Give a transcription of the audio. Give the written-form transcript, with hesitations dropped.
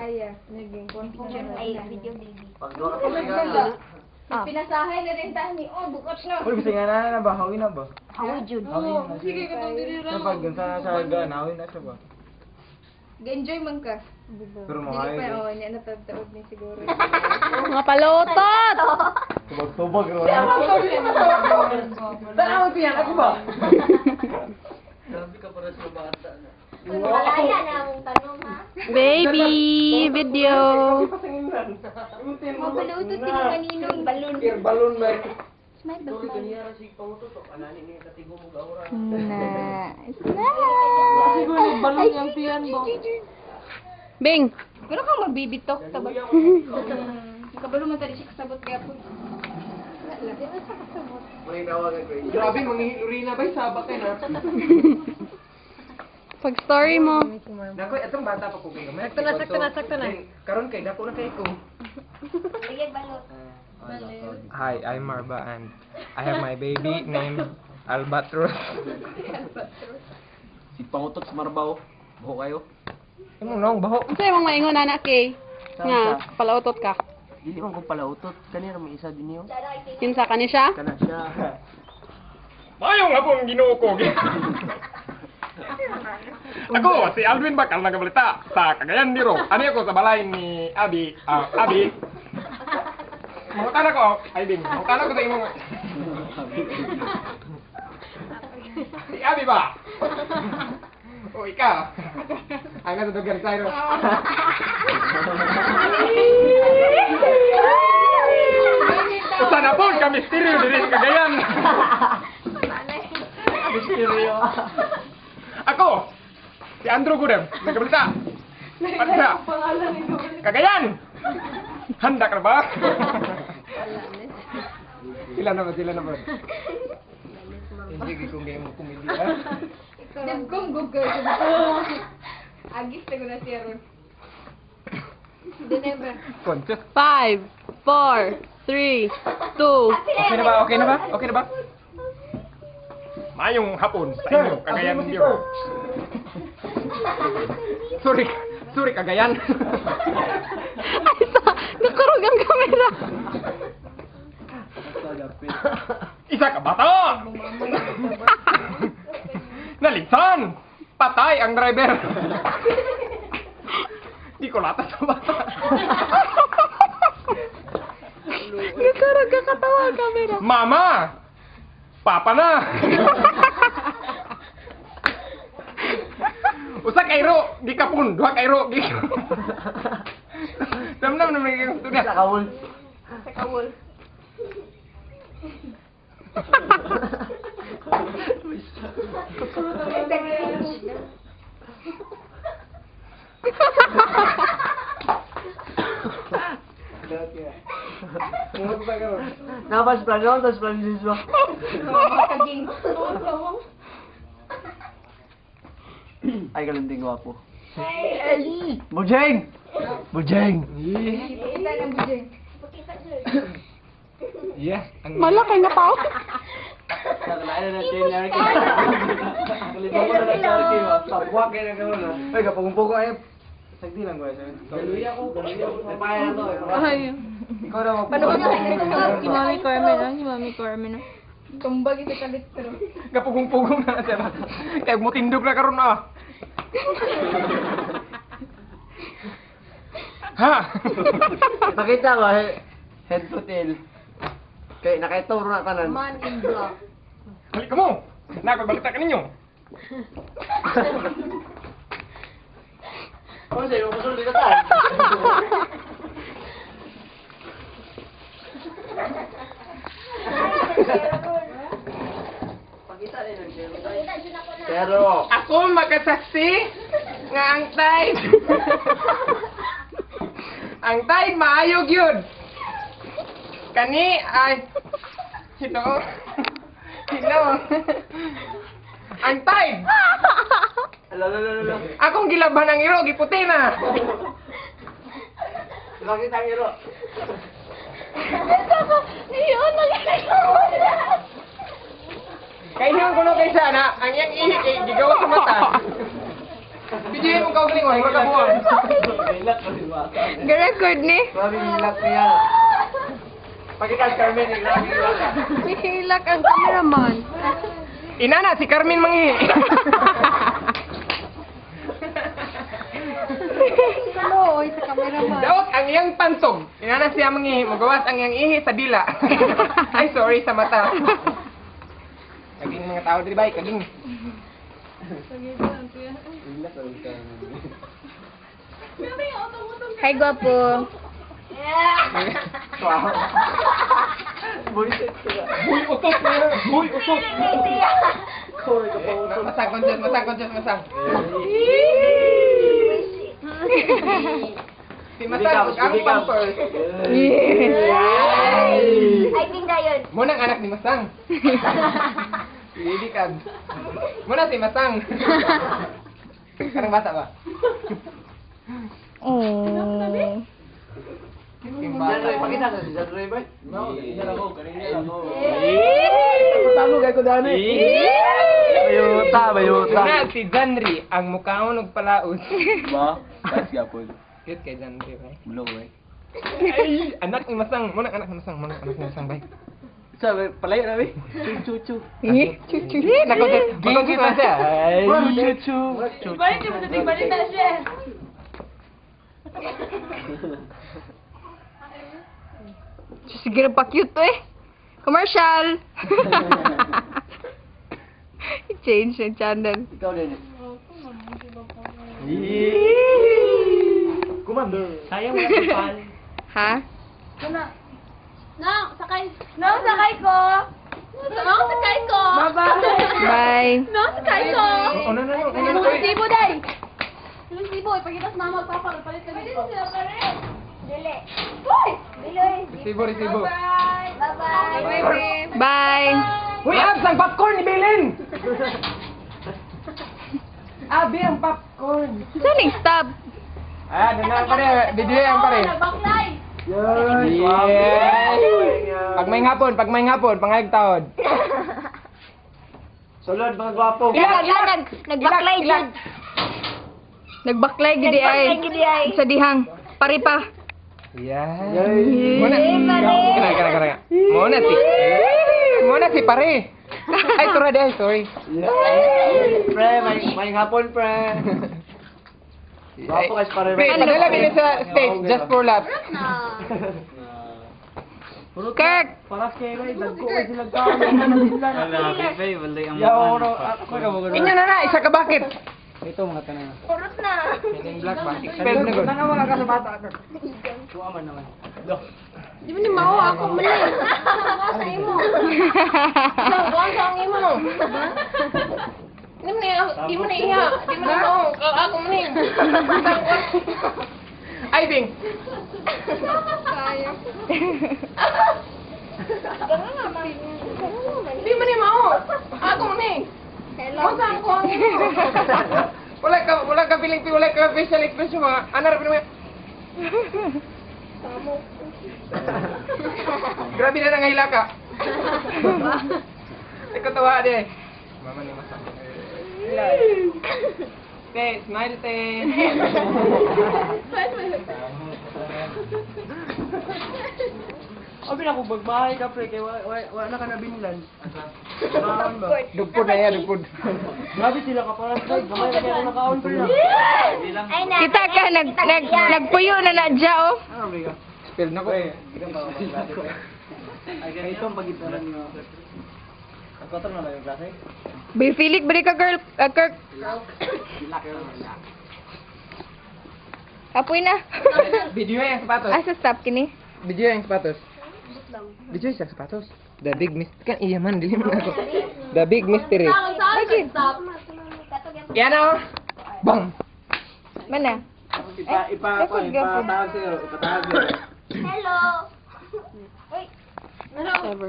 Aya, naging confident. Ay, video baby. Pag doon ako sigara. Pinasahay na rin tayo ni, bukas na. Uy, bisa nga na ba? Hawin na ba? Hawi Jud. Hawin na Sige, siya. katong diri Sa pag sa saga, hawin na siya ba? Ga-enjoy man ka. Pero Dili makain. pa, niya natataod ni siguro. Mga palotot! Tubag-tubag. Tanaw tiyan, ako ba? Grabe ka para sa bata na. Malaya na ang tanong ha. Baby! Video! Mabalutot din ang kaninong balon. Balon ba? Smile ba? Sorry, ganyan si pangututok. Anani ni katigo mo gaura. Nice! Siguro balon yung piyan mo. Bing! Pero kang magbibitok, tabag. Kabalo man tali siya kasabot kaya po. Wala, di ba siya kasabot? May tawagan ko. Grabe, manghihiluri na ba? Sabak na. Pag story mo. Nako, itong bata pa ko kayo. Sakto na. Karon kay dako na kay ko. Sige, balot. Hi, I'm Marba and I have my baby named Albatros. Si pangutot sa Marbaw. Buho kayo. Ano nong baho? Ano sa'yo mong maingon anak kay? Nga, palautot ka. Dili man kong palautot. Kanina may isa din niyo. Kinsa ka ni siya? Kana siya. Mayong hapon Ginoo ko. Ako si Alvin Bakal nagabalita sa Cagayan de Oro. Ani ako sa balay ni Abi. Abi. Mangutana ko, ay Bing. Mangutana ko sa imong. Si Abi ba? O ikaw. Ang nasa dugar tayo. Sana po kami stereo diri sa Cagayan. Misteryo. Ako, si Andrew Gudem, nagkabalita. Pagsa, Cagayan! Handa ka na ba? Sila na ba? Hindi kong game mo kumili, ha? Nagkong Google. Agis na ko na siya ron. Denebra. Conscious. 5, 4, 3, 2. Okay na ba? Mayong hapon sa inyo, Cagayan de Oro. Sorry, Cagayan. Ay, nakurog ang kamera. Isa ka bata! Naligsan! Patay ang driver! Di ko latas sa bata. Nakurog ang katawa ang kamera. Mama! Papa na! Usa kayro, di kapun, duha kayro, di. Namnam na may gusto niya. Sa kawul. Sa kawol. Napas plano, tas plano siswa. Kaging. Ay, galunting gwapo. Bujeng! Bujeng! Kita ng bujeng. Yes. Ang Malaki na pa. Nakalain na natin yung Eric. Kalimutan mo na lang sa Eric. Sabwak kayo na gano'n na. Ay, kapag-umpog ko ay sagdi lang ko ay. Galuya ko. May paya na to. Ay. Ikaw na Paano ba magpapagod. si Mami Carmen? Si Mami Carmen. Tumbag ito kalit pero. kapugong-pugong na siya. Kaya mo tindog na karon ah. Ha? Pakita ko, head to tail. Kaya nakaituro na kanan. Man in black. Halik ka mo. Nakapagbalita ka ninyo. Ano sa'yo? Masunod ka tayo. Pero, Ako makasaksi nga ang tide. Ang tide maayog yun. Kani ay Hello. Ang tide. alala. Akong gilaban ang iro giputi na. Bakit ang iro? Kay nang kuno kay sana ang iyang ihi kay gigawa sa mata. Video mo kau galing, wala ka buwan. Hilak ko yung bata. Ga-record ni. Grabe hilak niya. Pagkikas Carmen, grabe hilak. Hihilak ang cameraman. Inana, si Carmen manghi. Hello, oy, sa cameraman. Daot ang iyang pantog. Inana siya manghi, magawas ang iyang ihi sa dila. Ay, sorry sa mata. Kaging mga tao diri bay, kaging. Hilak ko yung Carmen. Hi, gwapo. Wow. Buisit sila. Uy, utot niya. Uy, utot. Sorry ka pa utot. Masang, masang. Si Masang, ang pampers. I think na yun. Muna ang anak ni Masang. Baby cab. Muna si Masang. Karang bata ba? Oh. Yung Diyan, Roy, bata. pakita sa si John Roy, boy. No, kanina ako. Talo kay ko dani. Bayuta. Na si Janry ang mukha ng palaos. Ba? Kas yapon. Cute kay Janry, bay. Blow, boy. Ay, anak ni Masang. Muna anak ni Masang, bay. Sabi, palayo na, boy. Chu-chu-chu. Chuchu. Nakautot na siya. Ay. Chu-chu. Balik mo sa tingbalin na siya. Sige pa cute to eh. Commercial. Change yung channel. Ikaw din. Commander. Sayang mo pal. Ha? Nang, sakay. Nang, sakay ko. Nang, sakay ko. Bye. Nang, sakay ko. Ano na? Sibo, day. Sibo, ipagitas na magpapal. Palit ka dito. Dili. Uy! Biloy. Resibo. Bye-bye. Bye. Uy, Abs, ang popcorn ni Belen! Abi, ang popcorn. Saan yung stop? Ah, doon na pare. Video yan pare. Nagbaklay. Yes! Pag may hapon, pangayag-taod. Sulod, mga gwapo. Nagbaklay Ilak. dyan. Nagbaklay gidi ay. Nagbaklay gidi ay. Sa dihang. Pari pa. Yan. Yay! Muna. Kana. Muna si pare. Ay, sorry. Pre, may hapon, pre. Gwapo kasi pare. Pre, padala din sa stage, just for laughs. Kirk! Paras kayo guys, dagko kayo sila tao. Wala, Pepe, wala yung mga. Inyo na, isa ka bakit? Ito mga tanong. Kurot na. Yan black ba? Expelled na gud. Wala ka sa bata. Tuwa man naman. Di mo ni mao ako mali. Sa imo. Sa imo. Di mo na iya. Di mo na mao. Ako mali. Ay, Bing. Di mo ni mao. Ako mali. Masa ako ang imo. Wala ka feeling, wala ka facial expression mga. Ano ra pinamaya? Grabe na nangahila ka. Ikaw tawa de. Mama ni Masang. Te, smile te. Abi na kung magbahay ka pre, kay wala na ka na binlan. Saan ba? Dugpod na yan, dugpod. Grabe sila ka para sa gamay na kaya nakaon pre na. Ay na. Kita ka, nagpuyo na na dya oh. Ano ba ka? Spell na ko. Ay ganito ang pagitaran nyo. Ang kotor na lang yung klase? Bifilik, balik ka girl, Kirk. Apoy na. Video yung sapatos. Asa stop kini? Video yung sapatos. Video yung sapatos. The big mystery. Kan iya man, dili man ako. The big mystery. Lagi. Yan o. Bang. Mana? Ipatawag sa'yo. Hello. Whatever.